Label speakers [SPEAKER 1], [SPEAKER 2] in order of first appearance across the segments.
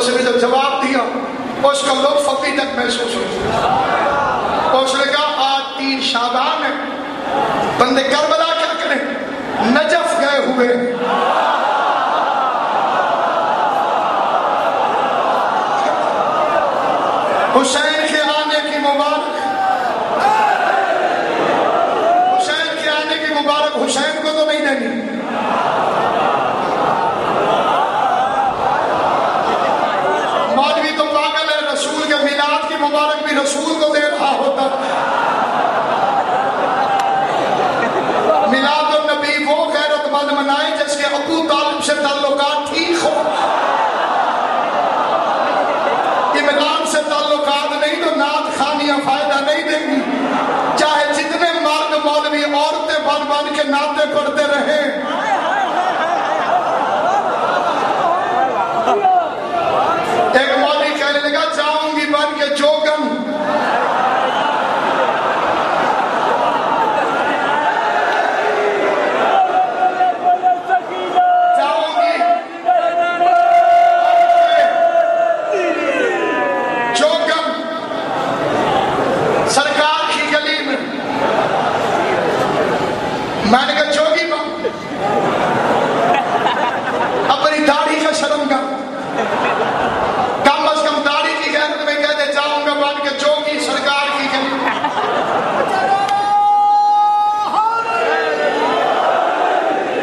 [SPEAKER 1] اس نے جب جواب دیا اس کا لطف ابھی تک محسوس ہو. اس نے کہا آج 3 شعبان ہے, بندے کربلا کیا کریں, نجف گئے ہوئے. حسین کے آنے کی مبارک, حسین کے آنے کی مبارک حسین کو تو نہیں دینی. مولوی تو پاگل ہے, رسول کے میلاد کی مبارک بھی رسول کو دے رہا ہوتا. میلاد النبی وہ غیرت مند منائے جس کے ابو طالب سے تعلقات ٹھیک ہو. عمران سے تعلقات نہیں تو نعت خانیاں فائدہ نہیں دیں گی, چاہے جتنے مرد مولوی عورتیں بن بن کے نعتیں پڑھتے رہے. ایک مولوی کہنے لگا جاؤں گی بن کے جوگن, میں نے کہا جوگی بن, اپنی داڑھی کا شرم کر, کم از کم داڑھی کی غیرت میں کہتے جاؤں گا بن کے جوگی سرکار کی گلی.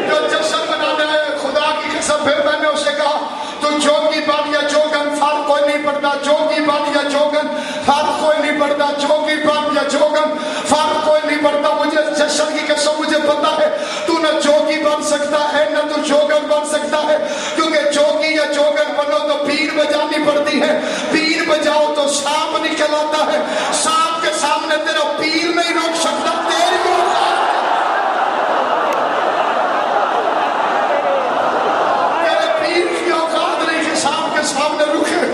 [SPEAKER 1] جو جشن منانے ہے خدا کی قسم, پھر میں نے اسے کہا تو جوگی بن یا جوگن فرق کوئی نہیں پڑتا, جوگی بن یا جوگن فرق کوئی نہیں پڑتا, جوگی بن یا جوگن فرق کوئی نہیں پڑتا. مجھے جشن کی قسم مجھے پتا ہے تو نہ جوگی بن سکتا ہے نہ تو جوگن بن سکتا ہے, کیونکہ جوگی یا جوگن بنو تو پیر بجانی پڑتی ہے, پیر بجاؤ تو سانپ نکل آتا ہے, سانپ کے سامنے تیرا پیر نہیں روک سکتا. تیری تیرے پیر کی اوقات نہیں کہ سانپ کے سامنے رکے.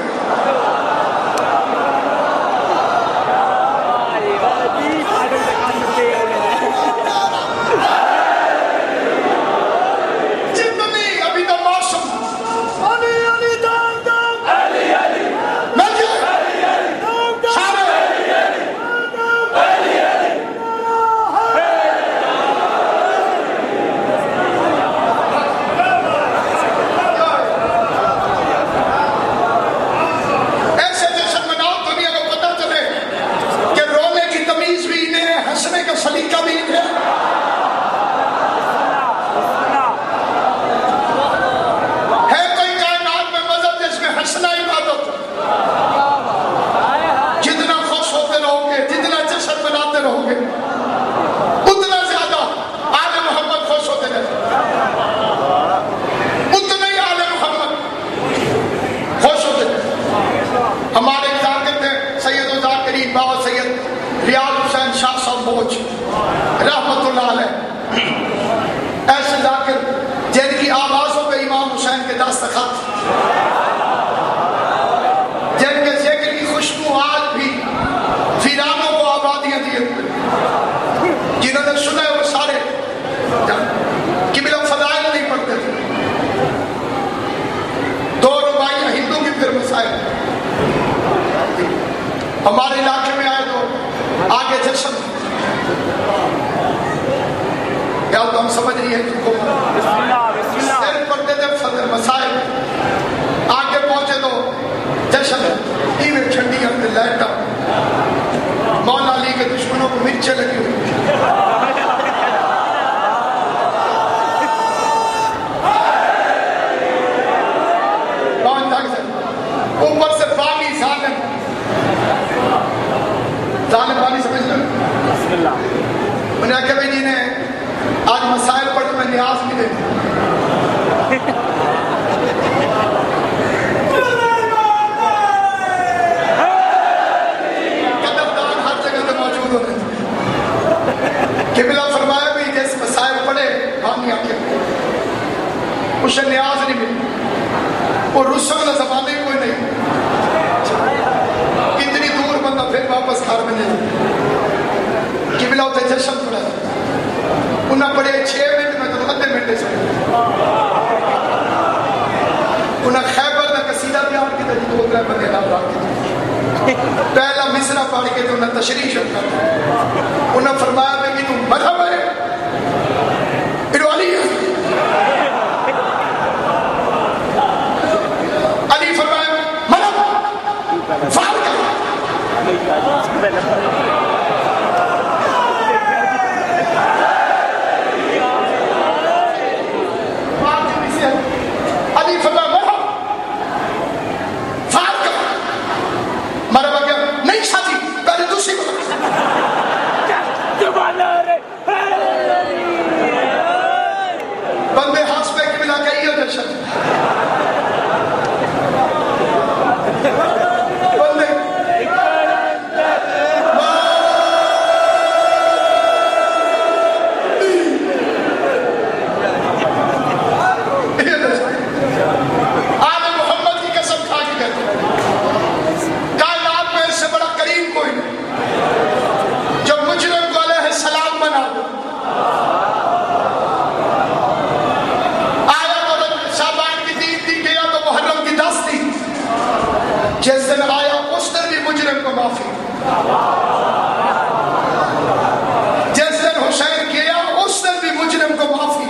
[SPEAKER 1] ہمارے علاقے میں آئے تو آگے جشن, کیا تو ہم سمجھ رہی ہیں تم کو صرف پڑھتے تھے مسائل, آگے پہنچے تو جشن ایویں ٹھنڈیاں پہ لائٹا, مولا علی کے دشمنوں کو مرچیں لگی ہوئی, اوپر سے پانی ظالم پانی سمجھ لیں. انہوں نے کہا بھائی جی نے آج مسائل پڑھ میں نیاز بھی دے قدردان ہر جگہ پہ موجود ہوتے ہیں. قبلہ فرمایا بھی جیسے مسائل پڑھے پانی آ کے اسے نیاز نہیں ملی, وہ رسم کا زمانے کوئی نہیں, کتنی دور بندہ پھر واپس گھر میں نہیں. قبلہ ہوتے جشن پڑا, انہیں پڑھے 6 منٹ میں تو آدھے منٹ سے انہیں خیبر کا قصیدہ بیان کی پندرہ بندے نام رکھ کے پہلا مصرع پڑھ کے تو انہیں تشریح شروع کر دیا. انہیں فرمایا میں کہ تم مذہب ہے انہوں علی ہے. علی فرمایا مذہب فعال کر علی فرمایا مرحبا فعال کر. مرحبا کیا نہیں ساتھی پہلے دوسری بندے ہاتھ پہ کے ملا کے یہ درشن بندے جس دن آیا اس دن بھی مجرم کو معافی. جس دن حسین کیا اس دن بھی مجرم کو معافی.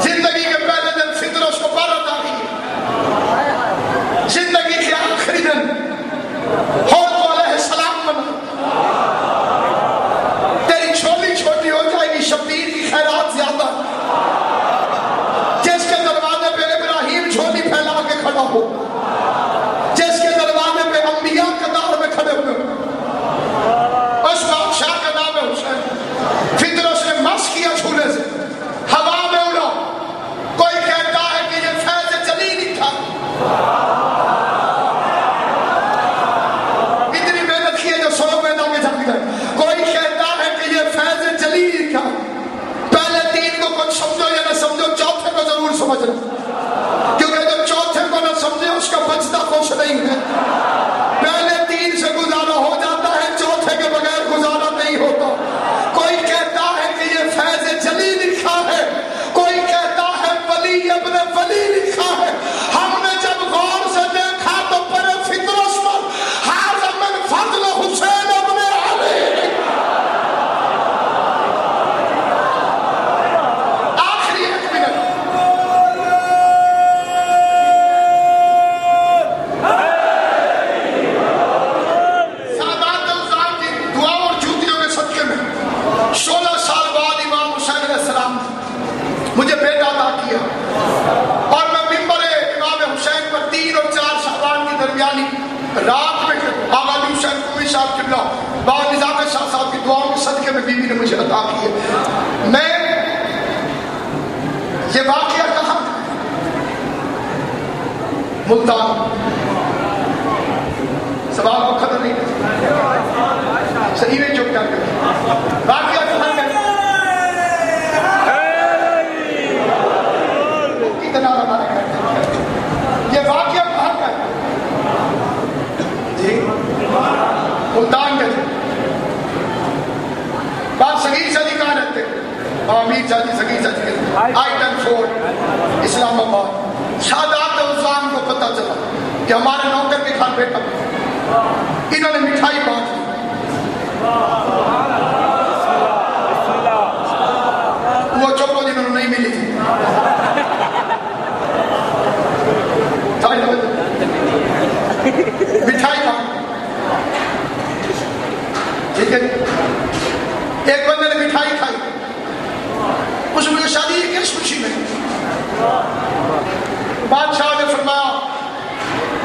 [SPEAKER 1] زندگی کے پہلے دن فطر اس کو پر عطا کی. زندگی کے آخری دن حوض علیہ السلام بنا. تیری چھوٹی چھوٹی ہو جائے گی شبیر کی خیرات زیادہ. جھولی پھیلا کے کھڑا ہو جس کے دروازے پہ انبیاء قطار میں کھڑے ہوئے اس بادشاہ کا نام ہے حسین. فطر اس نے مس کیا جھولے سے ہوا میں اڑا. کوئی کہتا ہے کہ یہ فیض جلیلی تھا. اتنی محنت کی ہے جو 100 پیدا کے جھک گئے. کوئی کہتا ہے کہ یہ فیض جلیلی تھا. پہلے 3 کو کچھ سمجھو یا نہ سمجھو چوتھے کو ضرور سمجھنا کیونکہ جو چوتھے کو نہ سمجھے اس کا بچتا خوش نہیں ہے. پہلے 3 سے گزارا ہو جاتا ہے چوتھے کے بغیر گزارا نہیں ہوتا. کوئی کہتا ہے کہ یہ فیض جلی لکھا ہے. کوئی کہتا ہے ولی ابن ولی لکھا ہے. ہم نے جب غور سے دیکھا تو پر فطرس پر حاضر من فضل حسین ابن علی. آخری 1 منٹ مجھے بیٹا عطا کیا اور میں ممبر امام حسین پر 3 اور 4 شعبان کی درمیانی رات میں آقا علی حسین قمی صاحب قبلہ بابا نظام شاہ صاحب کی دعاؤں کے صدقے میں بیوی نے مجھے عطا کیا. میں یہ واقعہ کہاں ملتان سوال کو ختم نہیں کر صحیح میں چپ کر کے واقعہ کہاں گئے یہ واقعہ کہاں کا ہے جی ملتان کے تھے. بات سگیر شادی کہاں رہتے امیر شادی سگیر شادی کے آئٹن 4 اسلام آباد. سادات عزام کو پتہ چلا کہ ہمارے نوکر کے گھر بیٹا انہوں نے مٹھائی بانٹ لی. وہ چوکو جنہوں نے نہیں ملی تھی مٹھائی کھا. ٹھیک ہے ایک بندے نے مٹھائی کھائی. اس میں شادی کس خوشی میں بادشاہ نے فرمایا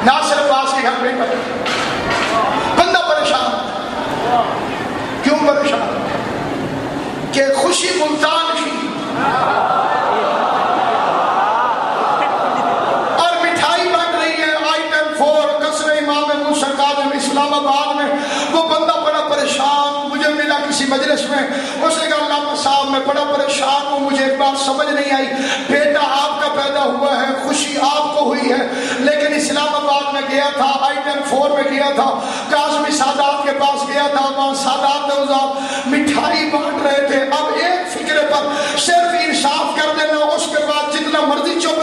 [SPEAKER 1] ناصر عباس کے گھر بیٹا. بندہ پریشان. کیوں پریشان کہ خوشی ملتان کی اسلام آباد میں. وہ بندہ بڑا پریشان. مجھے ملا کسی مجلس میں. اس نے کہا علامہ صاحب میں بڑا پریشان ہوں. مجھے ایک بات سمجھ نہیں آئی. بیٹا آپ کا پیدا ہوا ہے خوشی آپ کو ہوئی ہے لیکن اسلام آباد میں گیا تھا آئٹن 4 میں گیا تھا کاظمی سادات کے پاس گیا تھا. وہاں سادات مٹھائی بانٹ رہے تھے. اب ایک فکرے پر صرف انصاف کر دینا اس کے بعد جتنا مرضی چپ